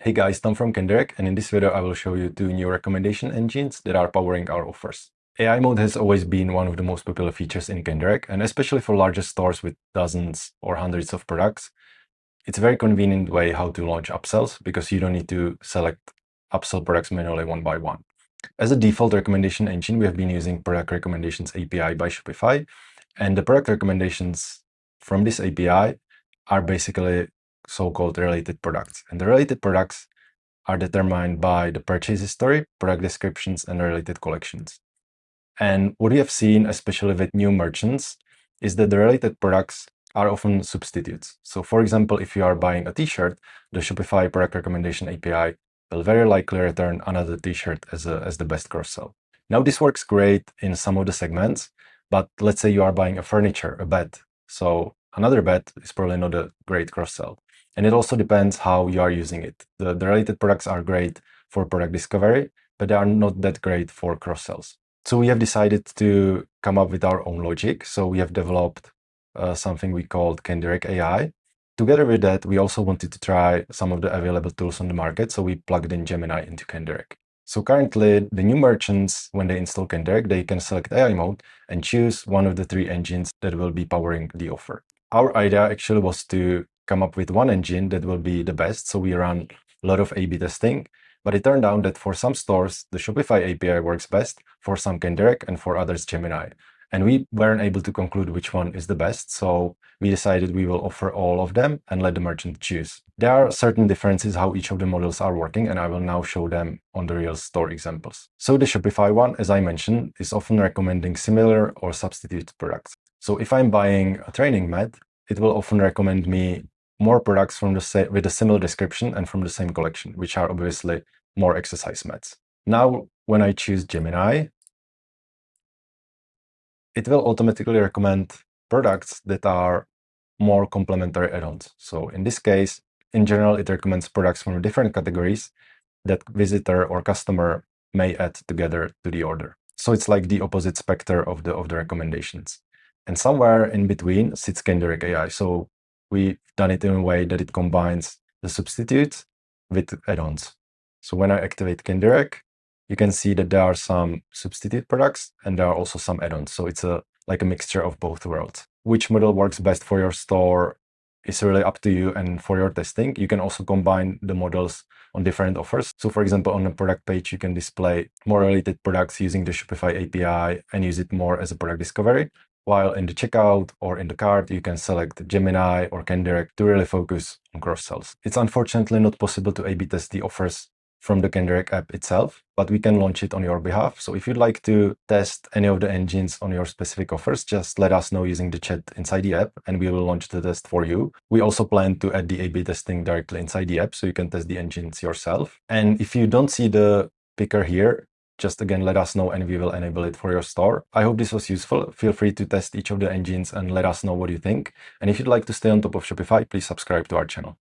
Hey guys, Tom from Kendirect, and in this video I will show you two new recommendation engines that are powering our offers. AI mode has always been one of the most popular features in Kendirect, and especially for larger stores with dozens or hundreds of products, it's a very convenient way how to launch upsells because you don't need to select upsell products manually one by one. As a default recommendation engine, we have been using Product Recommendations API by Shopify, and the product recommendations from this API are basically so-called related products. And the related products are determined by the purchase history, product descriptions, and related collections. And what we have seen, especially with new merchants, is that the related products are often substitutes. So for example, if you are buying a t-shirt, the Shopify Product Recommendation API will very likely return another t-shirt as the best cross-sell. Now this works great in some of the segments, but let's say you are buying a furniture, a bed. So another bed is probably not a great cross-sell. And it also depends how you are using it. The related products are great for product discovery, but they are not that great for cross-sells. So we have decided to come up with our own logic. So we have developed something we called Kendirect AI. Together with that, we also wanted to try some of the available tools on the market. So we plugged in Gemini into Kendirect. So currently, the new merchants, when they install Kendirect, they can select AI mode and choose one of the three engines that will be powering the offer. Our idea actually was to come up with one engine that will be the best. So we run a lot of A/B testing. But it turned out that for some stores, the Shopify API works best, for some Kendirect, and for others Gemini. And we weren't able to conclude which one is the best, so we decided we will offer all of them and let the merchant choose. There are certain differences how each of the models are working, and I will now show them on the real store examples. So the Shopify one, as I mentioned, is often recommending similar or substitute products. So if I'm buying a training mat, it will often recommend me more products from with a similar description and from the same collection, which are obviously more exercise mats. Now, when I choose Gemini, it will automatically recommend products that are more complementary add-ons. So in this case, in general, it recommends products from different categories that visitor or customer may add together to the order. So it's like the opposite spectrum of the recommendations. And somewhere in between sits Kendirect AI. So we've done it in a way that it combines the substitutes with add-ons. So when I activate Kendirect, you can see that there are some substitute products and there are also some add-ons. So it's like a mixture of both worlds. Which model works best for your store is really up to you, and for your testing, you can also combine the models on different offers. So for example, on the product page, you can display more related products using the Shopify API and use it more as a product discovery. While in the checkout or in the cart, you can select Gemini or Kendirect to really focus on cross-sells. It's unfortunately not possible to A/B test the offers from the Kendirect app itself, but we can launch it on your behalf. So if you'd like to test any of the engines on your specific offers, just let us know using the chat inside the app and we will launch the test for you. We also plan to add the A/B testing directly inside the app so you can test the engines yourself. And if you don't see the picker here, just again, let us know and we will enable it for your store. I hope this was useful. Feel free to test each of the engines and let us know what you think. And if you'd like to stay on top of Shopify, please subscribe to our channel.